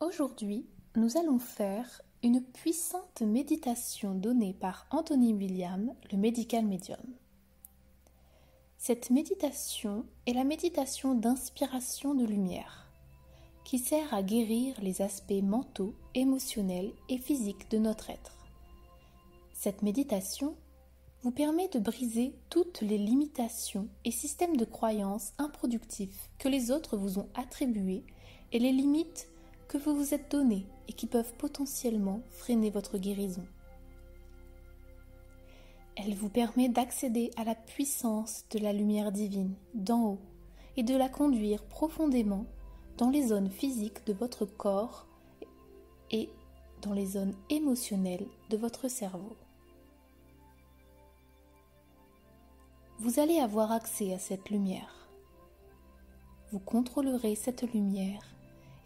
Aujourd'hui, nous allons faire une puissante méditation donnée par Anthony William, le Medical Medium. Cette méditation est la méditation d'inspiration de lumière, qui sert à guérir les aspects mentaux, émotionnels et physiques de notre être. Cette méditation vous permet de briser toutes les limitations et systèmes de croyances improductifs que les autres vous ont attribués et les limites que vous vous êtes données et qui peuvent potentiellement freiner votre guérison. Elle vous permet d'accéder à la puissance de la lumière divine d'en haut et de la conduire profondément dans les zones physiques de votre corps et dans les zones émotionnelles de votre cerveau. Vous allez avoir accès à cette lumière. Vous contrôlerez cette lumière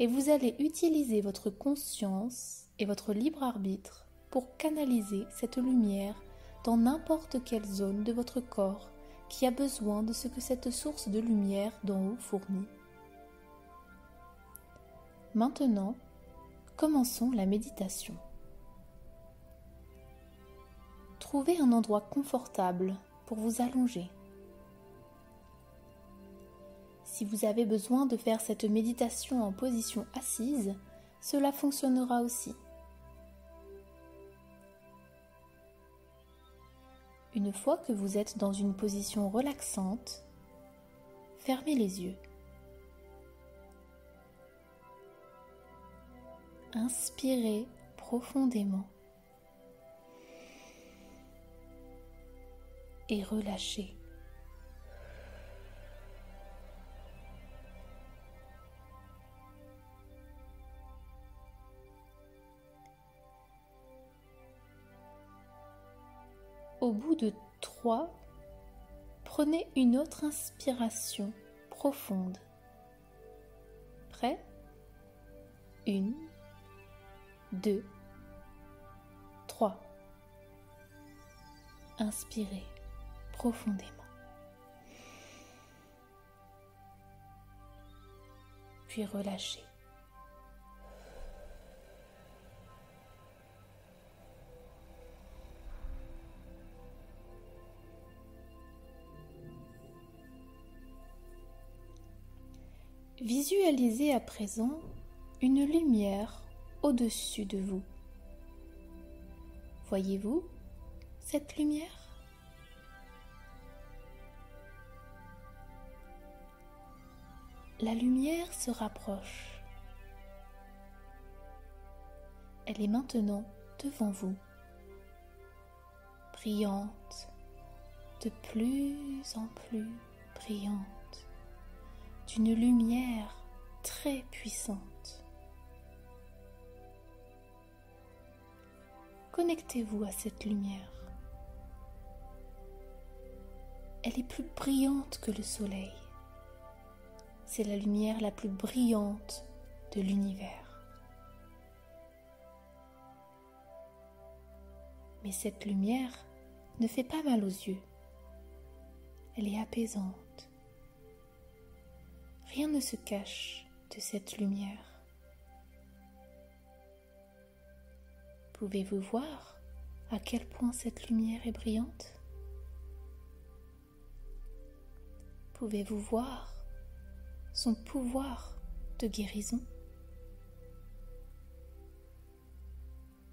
et vous allez utiliser votre conscience et votre libre arbitre pour canaliser cette lumière dans n'importe quelle zone de votre corps qui a besoin de ce que cette source de lumière d'en haut fournit. Maintenant, commençons la méditation. Trouvez un endroit confortable pour vous allonger. Si vous avez besoin de faire cette méditation en position assise, cela fonctionnera aussi. Une fois que vous êtes dans une position relaxante, fermez les yeux. Inspirez profondément et relâchez. Au bout de 3, prenez une autre inspiration profonde. Prêt? 1, 2, 3. Inspirez profondément. Puis relâchez. Visualisez à présent une lumière au-dessus de vous. Voyez-vous cette lumière? La lumière se rapproche. Elle est maintenant devant vous, brillante, de plus en plus brillante, d'une lumière très puissante. Connectez-vous à cette lumière. Elle est plus brillante que le soleil. C'est la lumière la plus brillante de l'univers. Mais cette lumière ne fait pas mal aux yeux. Elle est apaisante. Rien ne se cache de cette lumière. Pouvez-vous voir à quel point cette lumière est brillante? Pouvez-vous voir son pouvoir de guérison?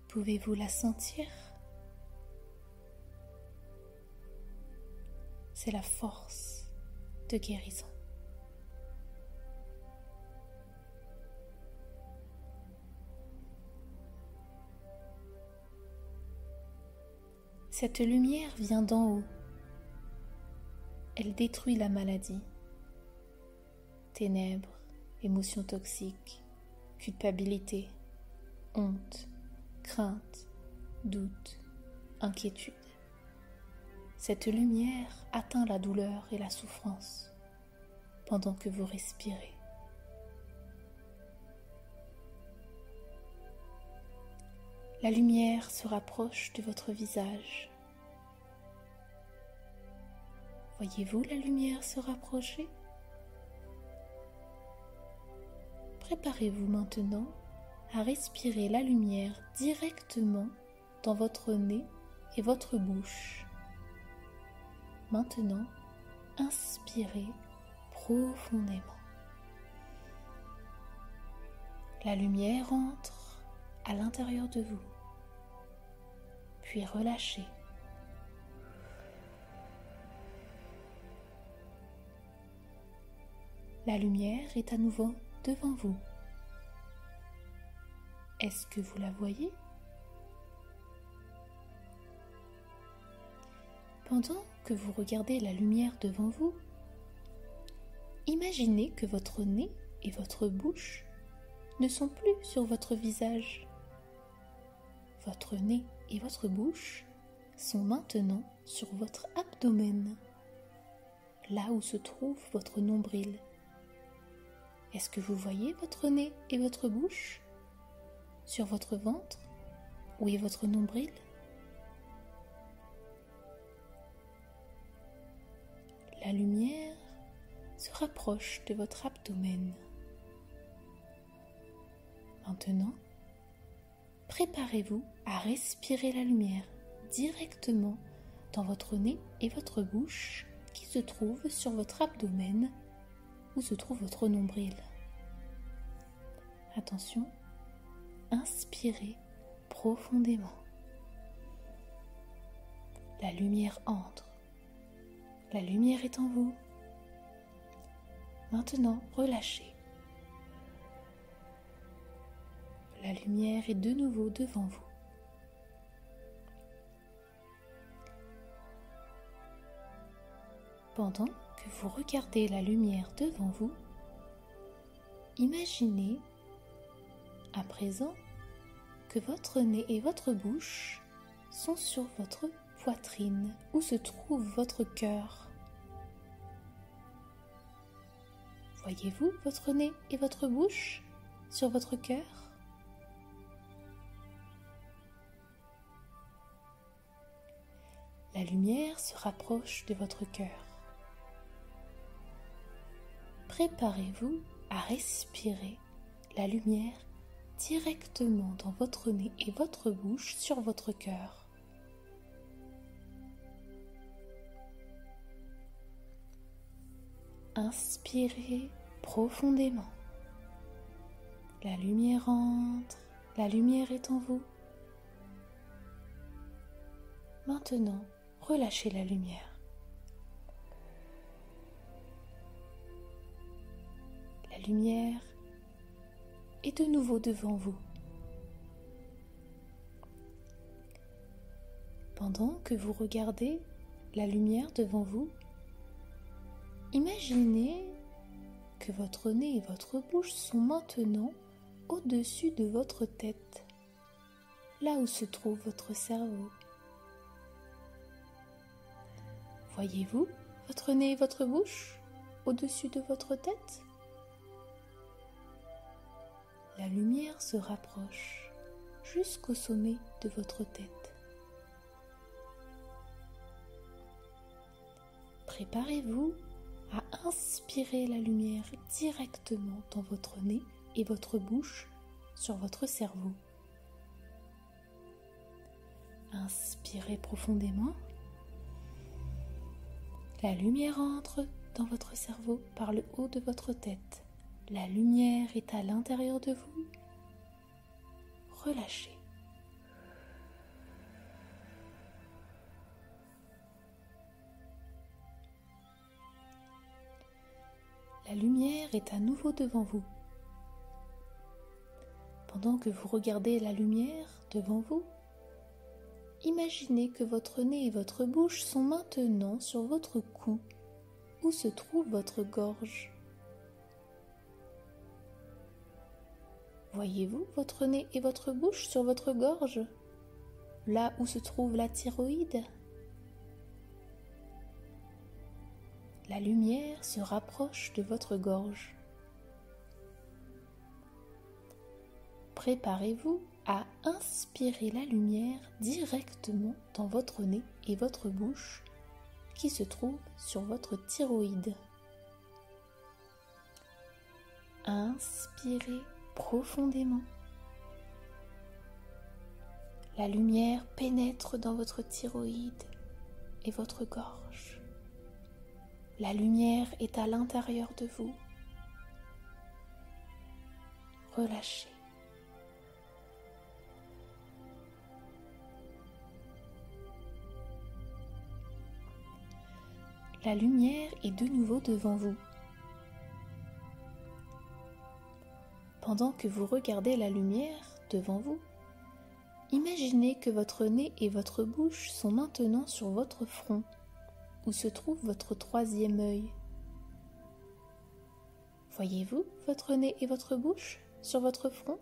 Pouvez-vous la sentir? C'est la force de guérison. Cette lumière vient d'en haut. Elle détruit la maladie. Ténèbres, émotions toxiques, culpabilité, honte, crainte, doute, inquiétude. Cette lumière atteint la douleur et la souffrance pendant que vous respirez. La lumière se rapproche de votre visage. Voyez-vous la lumière se rapprocher? Préparez-vous maintenant à respirer la lumière directement dans votre nez et votre bouche. Maintenant, inspirez profondément. La lumière entre à l'intérieur de vous, puis relâchez. La lumière est à nouveau devant vous. Est-ce que vous la voyez? Pendant que vous regardez la lumière devant vous, imaginez que votre nez et votre bouche ne sont plus sur votre visage. Votre nez et votre bouche sont maintenant sur votre abdomen, là où se trouve votre nombril. Est-ce que vous voyez votre nez et votre bouche sur votre ventre? Où est votre nombril? La lumière se rapproche de votre abdomen. Maintenant, préparez-vous à respirer la lumière directement dans votre nez et votre bouche qui se trouvent sur votre abdomen où se trouve votre nombril. Attention, inspirez profondément. La lumière entre. La lumière est en vous. Maintenant, relâchez. La lumière est de nouveau devant vous. Pendant que vous regardez la lumière devant vous, imaginez à présent que votre nez et votre bouche sont sur votre poitrine où se trouve votre cœur. Voyez-vous votre nez et votre bouche sur votre cœur? La lumière se rapproche de votre cœur. Préparez-vous à respirer la lumière directement dans votre nez et votre bouche sur votre cœur. Inspirez profondément. La lumière entre, la lumière est en vous. Maintenant, relâchez la lumière. La lumière est de nouveau devant vous. Pendant que vous regardez la lumière devant vous, imaginez que votre nez et votre bouche sont maintenant au-dessus de votre tête, là où se trouve votre cerveau. Voyez-vous votre nez et votre bouche au-dessus de votre tête? La lumière se rapproche jusqu'au sommet de votre tête. Préparez-vous à inspirer la lumière directement dans votre nez et votre bouche sur votre cerveau. Inspirez profondément. La lumière entre dans votre cerveau par le haut de votre tête. La lumière est à l'intérieur de vous. Relâchez. La lumière est à nouveau devant vous. Pendant que vous regardez la lumière devant vous, imaginez que votre nez et votre bouche sont maintenant sur votre cou, où se trouve votre gorge. Voyez-vous votre nez et votre bouche sur votre gorge, là où se trouve la thyroïde? La lumière se rapproche de votre gorge. Préparez-vous à inspirer la lumière directement dans votre nez et votre bouche qui se trouve sur votre thyroïde. Inspirez profondément. La lumière pénètre dans votre thyroïde et votre gorge. La lumière est à l'intérieur de vous. Relâchez. La lumière est de nouveau devant vous. Pendant que vous regardez la lumière devant vous, imaginez que votre nez et votre bouche sont maintenant sur votre front, où se trouve votre troisième œil. Voyez-vous votre nez et votre bouche sur votre front?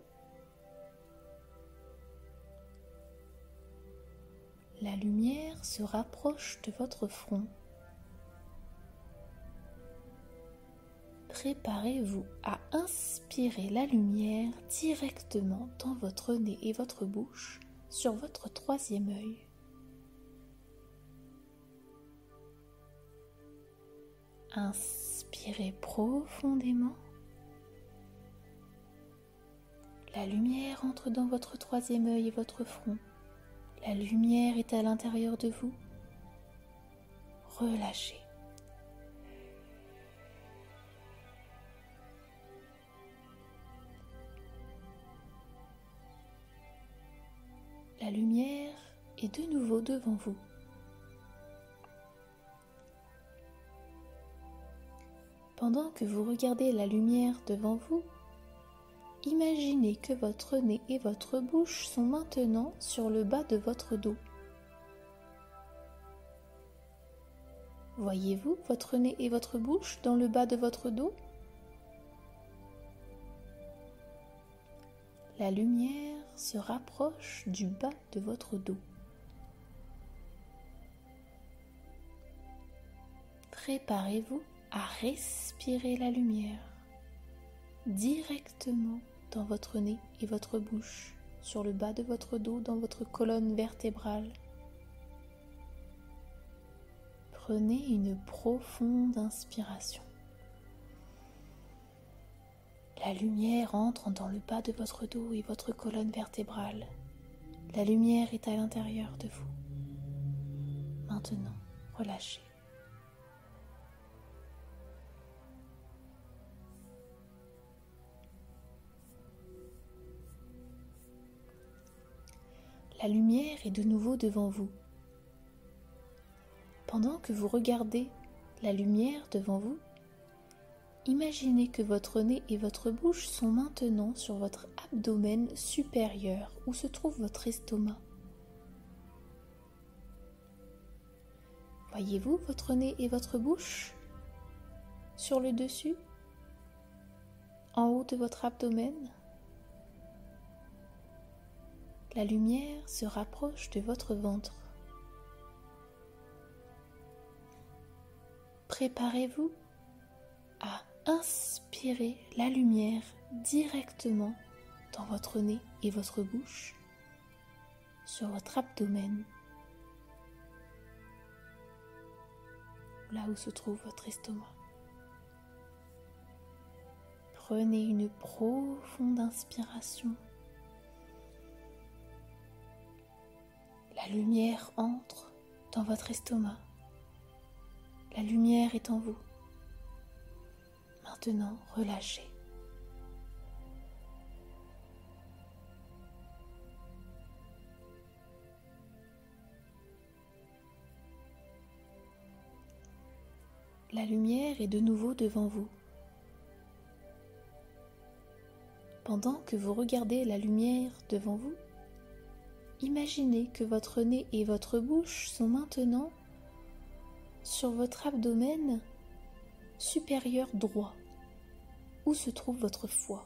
La lumière se rapproche de votre front. Préparez-vous à inspirer la lumière directement dans votre nez et votre bouche sur votre troisième œil. Inspirez profondément. La lumière entre dans votre troisième œil et votre front. La lumière est à l'intérieur de vous. Relâchez. La lumière est de nouveau devant vous. Pendant que vous regardez la lumière devant vous, imaginez que votre nez et votre bouche sont maintenant sur le bas de votre dos. Voyez-vous votre nez et votre bouche dans le bas de votre dos? La lumière se rapproche du bas de votre dos. Préparez-vous à respirer la lumière directement dans votre nez et votre bouche, sur le bas de votre dos, dans votre colonne vertébrale. Prenez une profonde inspiration. La lumière entre dans le bas de votre dos et votre colonne vertébrale. La lumière est à l'intérieur de vous. Maintenant, relâchez. La lumière est de nouveau devant vous. Pendant que vous regardez la lumière devant vous, imaginez que votre nez et votre bouche sont maintenant sur votre abdomen supérieur, où se trouve votre estomac. Voyez-vous votre nez et votre bouche sur le dessus, en haut de votre abdomen? La lumière se rapproche de votre ventre. Préparez-vous à inspirer la lumière directement dans votre nez et votre bouche, sur votre abdomen, là où se trouve votre estomac. Prenez une profonde inspiration. La lumière entre dans votre estomac. La lumière est en vous. Maintenant, relâchez. La lumière est de nouveau devant vous. Pendant que vous regardez la lumière devant vous, imaginez que votre nez et votre bouche sont maintenant sur votre abdomen supérieur droit, où se trouve votre foie.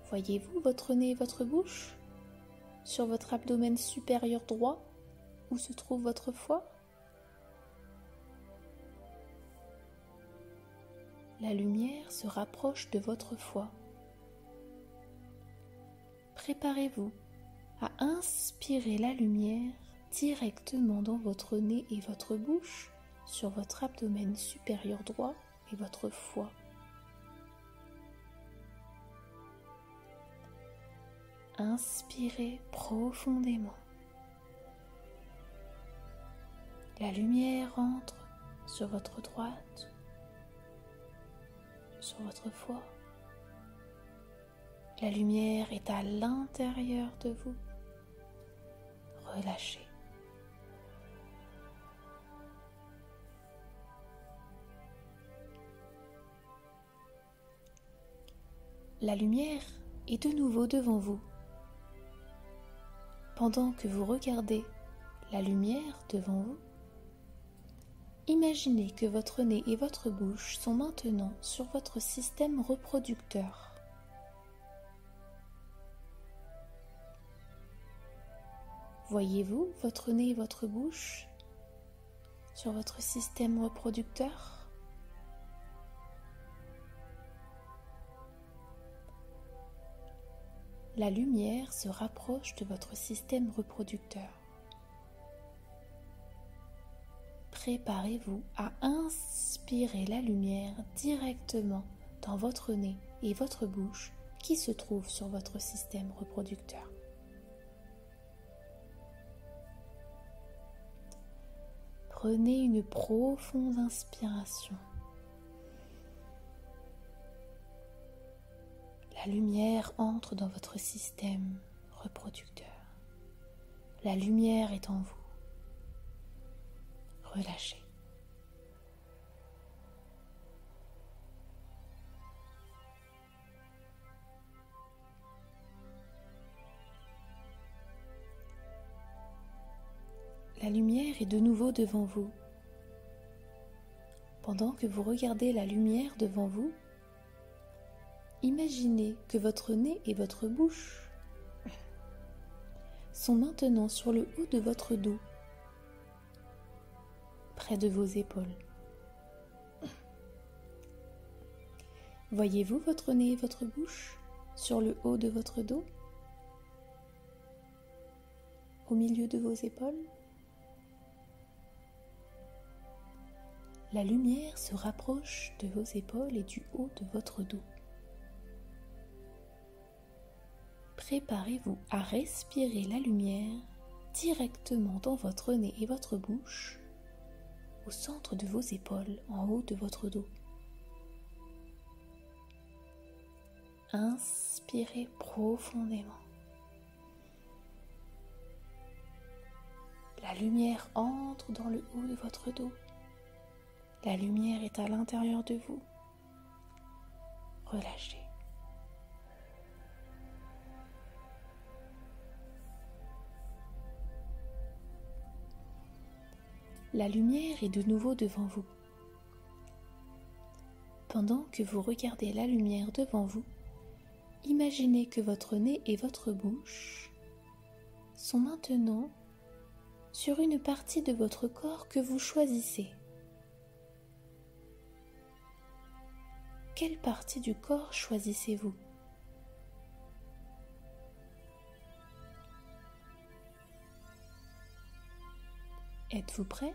Voyez-vous votre nez et votre bouche sur votre abdomen supérieur droit, où se trouve votre foie? La lumière se rapproche de votre foie. Préparez-vous à inspirer la lumière directement dans votre nez et votre bouche, sur votre abdomen supérieur droit et votre foie. Inspirez profondément. La lumière entre sur votre droite, sur votre foie. La lumière est à l'intérieur de vous. Relâchez. La lumière est de nouveau devant vous. Pendant que vous regardez la lumière devant vous, imaginez que votre nez et votre bouche sont maintenant sur votre système reproducteur. Voyez-vous votre nez et votre bouche sur votre système reproducteur ? La lumière se rapproche de votre système reproducteur. Préparez-vous à inspirer la lumière directement dans votre nez et votre bouche qui se trouvent sur votre système reproducteur. Prenez une profonde inspiration. La lumière entre dans votre système reproducteur. La lumière est en vous. Relâchez. La lumière est de nouveau devant vous. Pendant que vous regardez la lumière devant vous, imaginez que votre nez et votre bouche sont maintenant sur le haut de votre dos, près de vos épaules. Voyez-vous votre nez et votre bouche sur le haut de votre dos, au milieu de vos épaules? La lumière se rapproche de vos épaules et du haut de votre dos. Préparez-vous à respirer la lumière directement dans votre nez et votre bouche, au centre de vos épaules, en haut de votre dos. Inspirez profondément. La lumière entre dans le haut de votre dos. La lumière est à l'intérieur de vous. Relâchez. La lumière est de nouveau devant vous. Pendant que vous regardez la lumière devant vous, imaginez que votre nez et votre bouche sont maintenant sur une partie de votre corps que vous choisissez. Quelle partie du corps choisissez-vous ? Êtes-vous prêt ?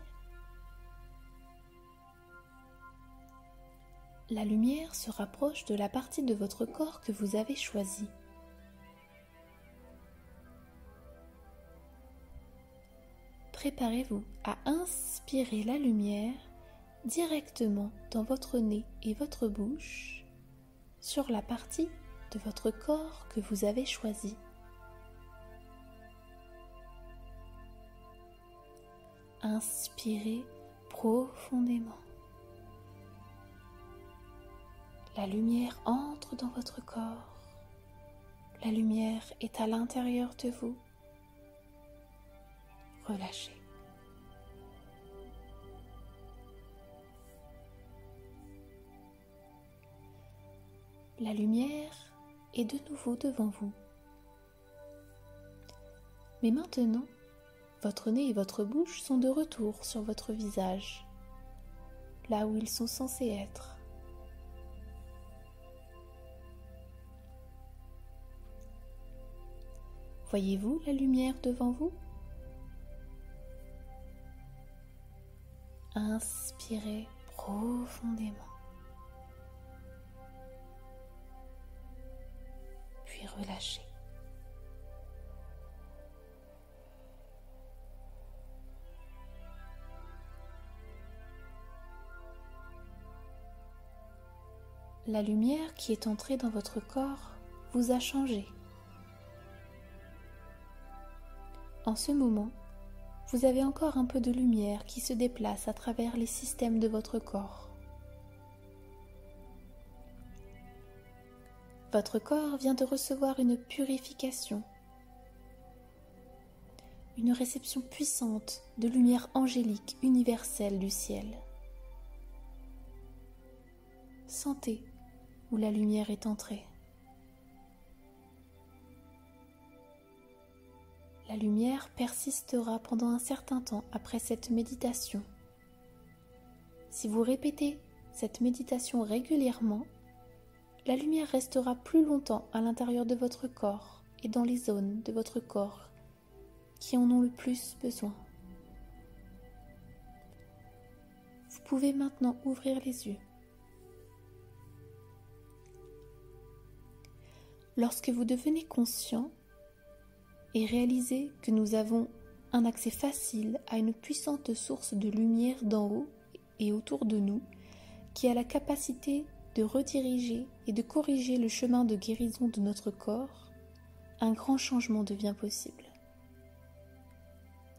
La lumière se rapproche de la partie de votre corps que vous avez choisie. Préparez-vous à inspirer la lumière directement dans votre nez et votre bouche sur la partie de votre corps que vous avez choisie. Inspirez profondément. La lumière entre dans votre corps. La lumière est à l'intérieur de vous. Relâchez. La lumière est de nouveau devant vous. Mais maintenant, votre nez et votre bouche sont de retour sur votre visage, là où ils sont censés être. Voyez-vous la lumière devant vous ? Inspirez profondément. Puis relâchez. La lumière qui est entrée dans votre corps vous a changé. En ce moment, vous avez encore un peu de lumière qui se déplace à travers les systèmes de votre corps. Votre corps vient de recevoir une purification, une réception puissante de lumière angélique universelle du ciel. Sentez où la lumière est entrée. La lumière persistera pendant un certain temps après cette méditation. Si vous répétez cette méditation régulièrement, la lumière restera plus longtemps à l'intérieur de votre corps et dans les zones de votre corps qui en ont le plus besoin. Vous pouvez maintenant ouvrir les yeux. Lorsque vous devenez conscient et réalisez que nous avons un accès facile à une puissante source de lumière d'en haut et autour de nous qui a la capacité de rediriger et de corriger le chemin de guérison de notre corps, un grand changement devient possible.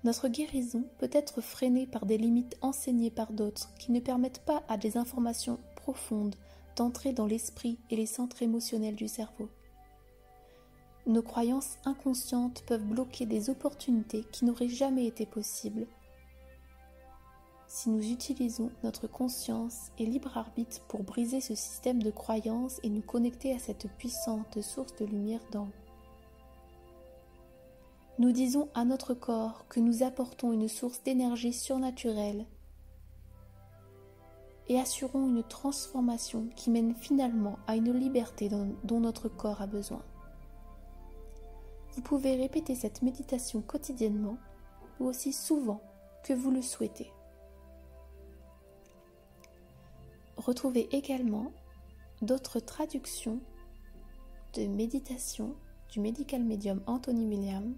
Notre guérison peut être freinée par des limites enseignées par d'autres qui ne permettent pas à des informations profondes d'entrer dans l'esprit et les centres émotionnels du cerveau. Nos croyances inconscientes peuvent bloquer des opportunités qui n'auraient jamais été possibles si nous utilisons notre conscience et libre arbitre pour briser ce système de croyances et nous connecter à cette puissante source de lumière d'en haut. Nous disons à notre corps que nous apportons une source d'énergie surnaturelle et assurons une transformation qui mène finalement à une liberté dont notre corps a besoin. Vous pouvez répéter cette méditation quotidiennement ou aussi souvent que vous le souhaitez. Retrouvez également d'autres traductions de méditation du Medical Medium Anthony Williams